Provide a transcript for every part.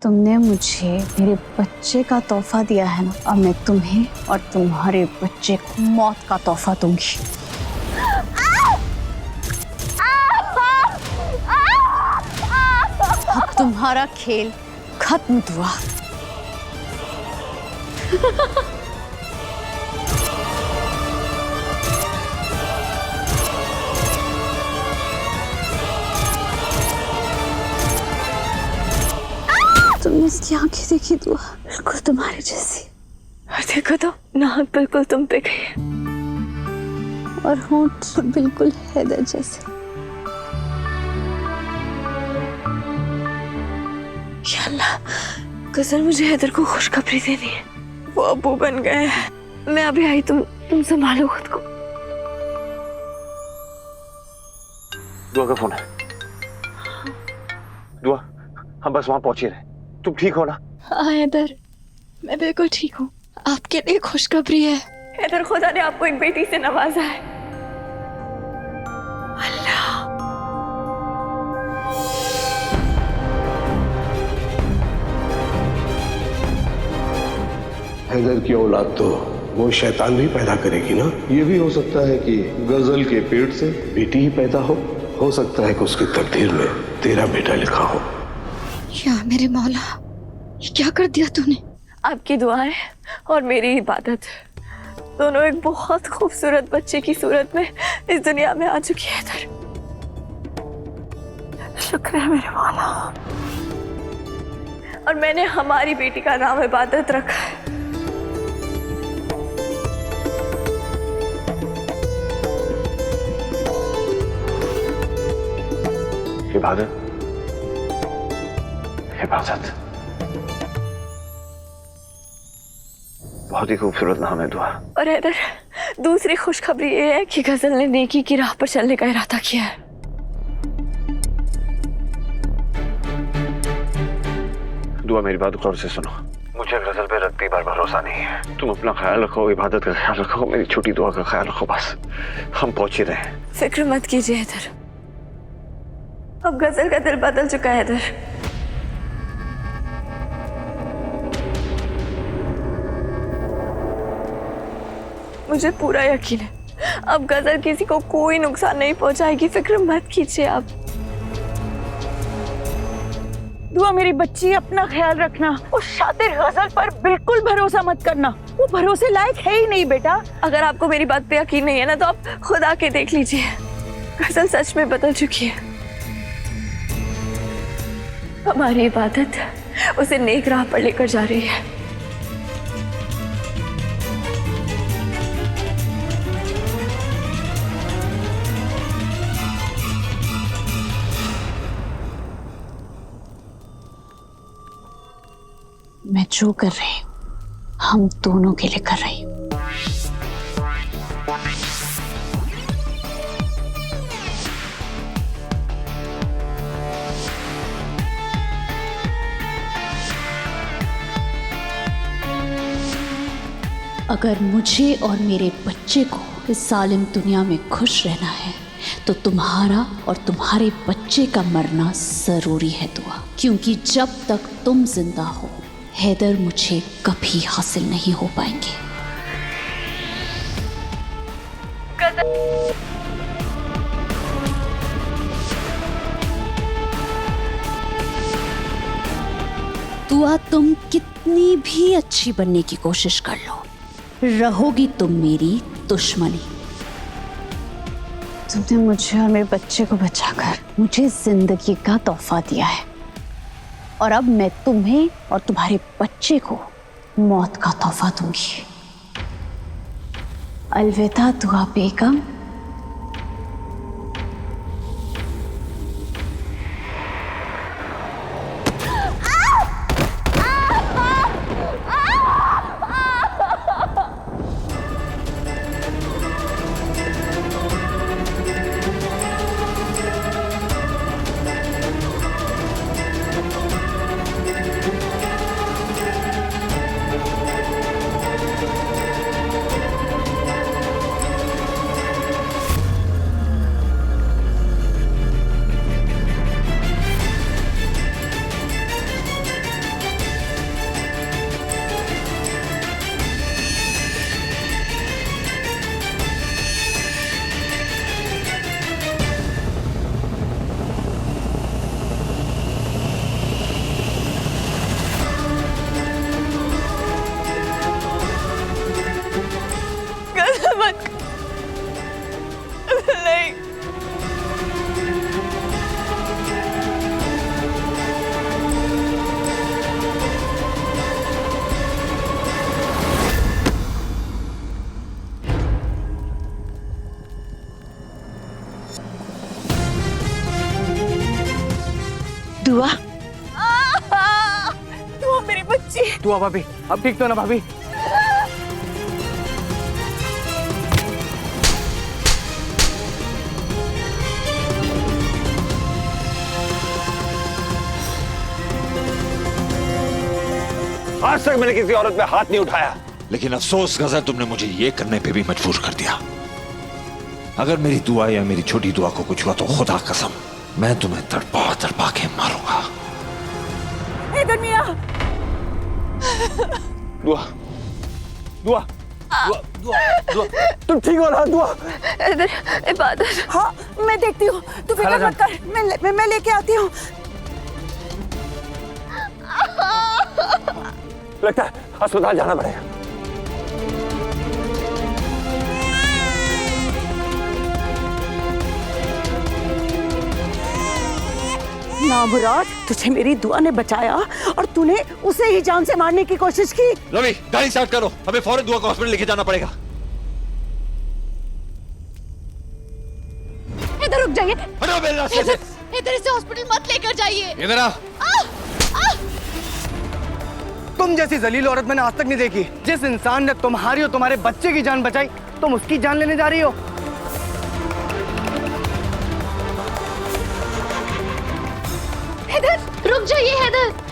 तुमने मुझे मेरे बच्चे का तोहफा दिया है ना, अब मैं तुम्हें और तुम्हारे बच्चे को मौत का तोहफा दूंगी। अब तुम्हारा खेल खत्म हुआ। तुमने इसकी आंखें देखी दुआ, बिल्कुल तुम्हारे जैसी। और देखो तो नाक बिल्कुल तुम पे गई है और होंठ बिल्कुल हैदर जैसे। या अल्लाह, गजल मुझे हैदर को खुशखबरी देनी है। वो अब्बू बन गए हैं। मैं अभी आई, तुम संभालो खुद को। दुआ का फोन है। दुआ, हम बस वहां पहुंचे रहे। तुम ठीक हो ना? हाँ हैदर, मैं बिल्कुल ठीक हूँ। आपके लिए खुशखबरी है हैदर, खुदा ने आपको एक बेटी से नवाजा है। अल्लाह, हैदर की औलाद तो वो शैतान भी पैदा करेगी ना। ये भी हो सकता है कि गजल के पेट से बेटी ही पैदा हो सकता है कि उसकी तकदीर में तेरा बेटा लिखा हो। या मेरे मौला, ये क्या कर दिया तूने? आपकी दुआएं और मेरी इबादत दोनों एक बहुत खूबसूरत बच्चे की सूरत में इस दुनिया में आ चुकी है हैदर। शुक्र है मेरे मौला। और मैंने हमारी बेटी का नाम इबादत रखा है। इबादत, इबादत, बहुत ही खूबसूरत नाम है दुआ। और हैदर, दूसरी खुशखबरी ये है कि गजल ने नेकी की राह पर चलने का इरादा किया है। दुआ, मेरी बात गौर से सुनो। मुझे गजल पे रत्ती बार भरोसा नहीं है। तुम अपना ख्याल रखो, इबादत का ख्याल रखो, मेरी छोटी दुआ का ख्याल रखो। बस हम पहुंच ही रहे हैं। फिक्र मत कीजिए हैदर, अब गजल का दिल बदल चुका है हैदर। मुझे पूरा यकीन है अब गजल किसी को कोई नुकसान नहीं पहुंचाएगी। फिक्र मत कीजिए आप। दुआ, मेरी बच्ची, अपना ख्याल रखना। उस शातिर गजल पर बिल्कुल भरोसा मत करना, वो भरोसे लायक है ही नहीं बेटा। अगर आपको मेरी बात पे यकीन नहीं है ना, तो आप खुद आके देख लीजिए। गजल सच में बदल चुकी है। हमारी इबादत उसे नेक राह पर लेकर जा रही है। मैं जो कर रही हूँ हम दोनों के लिए कर रही हूँ। अगर मुझे और मेरे बच्चे को इस जालिम दुनिया में खुश रहना है तो तुम्हारा और तुम्हारे बच्चे का मरना जरूरी है दुआ, क्योंकि जब तक तुम जिंदा हो हैदर मुझे कभी हासिल नहीं हो पाएंगे। दुआ, तुम कितनी भी अच्छी बनने की कोशिश कर लो, रहोगी तुम मेरी दुश्मनी। तुमने मुझे और मेरे बच्चे को बचाकर मुझे जिंदगी का तोहफा दिया है, और अब मैं तुम्हें और तुम्हारे बच्चे को मौत का तोहफा दूंगी। अलविदा दुआ बेगम। दुआ भाभी, अब ठीक तो ना भाभी? आज तक मैंने किसी औरत पे हाथ नहीं उठाया, लेकिन अफसोस गजल तुमने मुझे ये करने पे भी मजबूर कर दिया। अगर मेरी दुआ या मेरी छोटी दुआ को कुछ हुआ तो खुदा कसम मैं तुम्हें तड़पा तड़पा के मारूंगा। इधर मियां। दुआ दुआ दुआ दुआ दुआ तुम ठीक हो ना? दुआ इधर इबादत। हाँ मैं देखती हूँ, तू फिक्र मत कर, मैं लेके आती हूँ। लगता है अस्पताल जाना पड़ेगा। ना मुराद, तुझे मेरी दुआ ने बचाया और तूने उसे ही जान से मारने की कोशिश की। रवि गाड़ी स्टार्ट करो, हमें फौरन दुआ को हॉस्पिटल लेके जाना पड़ेगा। इधर रुक जाइए, हटो मेरे रास्ते से। इधर इसे हॉस्पिटल मत लेकर जाइए। इधर आ। तुम जैसी जलील औरत मैंने आज तक नहीं देखी। जिस इंसान ने तुम्हारी और तुम्हारे बच्चे की जान बचाई, तुम उसकी जान लेने जा रही हो। हैदर रुक जाइए,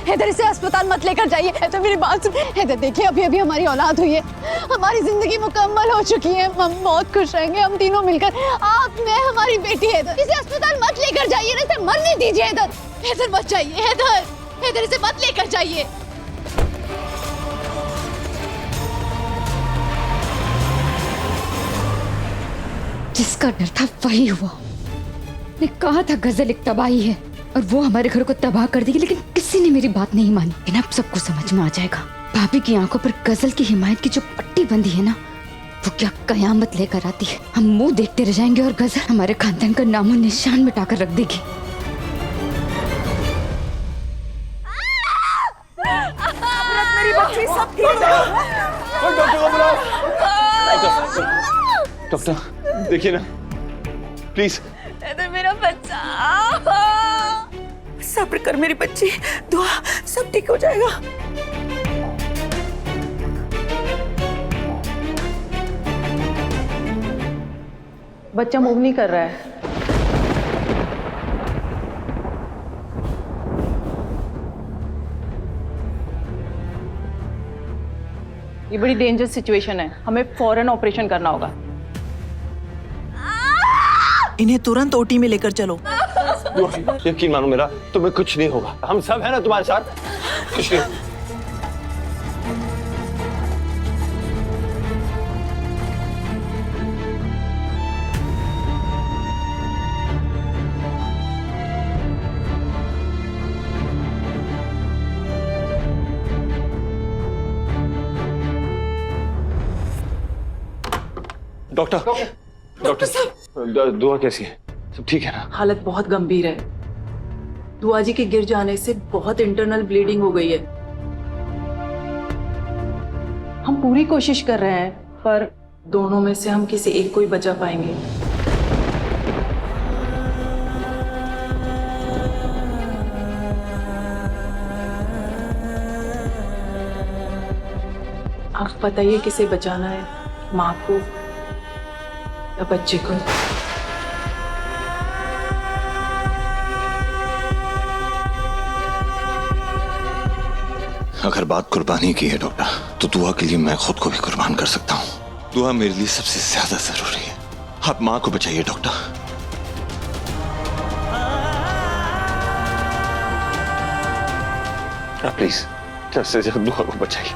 हैदर इसे अस्पताल मत लेकर जाइए। हैदर मेरी बात सुन। हैदर देखिए, अभी अभी हमारी औलाद हुई है, हमारी जिंदगी मुकम्मल हो चुकी है, हम बहुत खुश रहेंगे हम तीनों मिलकर, आप, मैं, हमारी बेटी। हैदर इसे अस्पताल मत लेकर जाइए, इसे मरने दीजिए। हैदर मत जाइए, हैदर इसे मत लेकर जाइए। जिसका डर था वही हुआ। ने कहा था गजल एक तबाही है और वो हमारे घर को तबाह कर देगी, लेकिन किसी ने मेरी बात नहीं मानी। लेकिन अब सबको समझ में आ जाएगा, भाभी की आंखों पर गजल की हिमायत की जो पट्टी बंधी है ना, वो क्या कयामत लेकर आती है। हम मुंह देखते रह जाएंगे और गजल हमारे खानदान का नामो निशान मिटाकर रख देगी। मेरी बच्ची सब ठीक है। डॉक्टर को बुलाओ। डॉक्टर देखिए ना प्लीज। इधर मेरा बच्चा। सब्र कर मेरी बच्ची, दुआ सब ठीक हो जाएगा। बच्चा मूव नहीं कर रहा है। ये बड़ी डेंजरस सिचुएशन है, हमें फौरन ऑपरेशन करना होगा। इन्हें तुरंत ओटी में लेकर चलो। यकीन मानो मेरा, तुम्हें कुछ नहीं होगा, हम सब है ना तुम्हारे साथ, कुछ नहीं। डॉक्टर साहब, दुआ कैसी है? सब ठीक है ना? हालत बहुत गंभीर है, दुआ जी के गिर जाने से बहुत इंटरनल ब्लीडिंग हो गई है। हम पूरी कोशिश कर रहे हैं, पर दोनों में से हम किसी एक को ही बचा पाएंगे। आप बताइए किसे बचाना है, माँ को या बच्चे को? अगर बात कुर्बानी की है डॉक्टर, तो दुआ के लिए मैं खुद को भी कुर्बान कर सकता हूँ। दुआ मेरे लिए सबसे ज्यादा जरूरी है। आप माँ को बचाइए डॉक्टर। प्लीज जल्द से जल्द दुआ को बचाइए।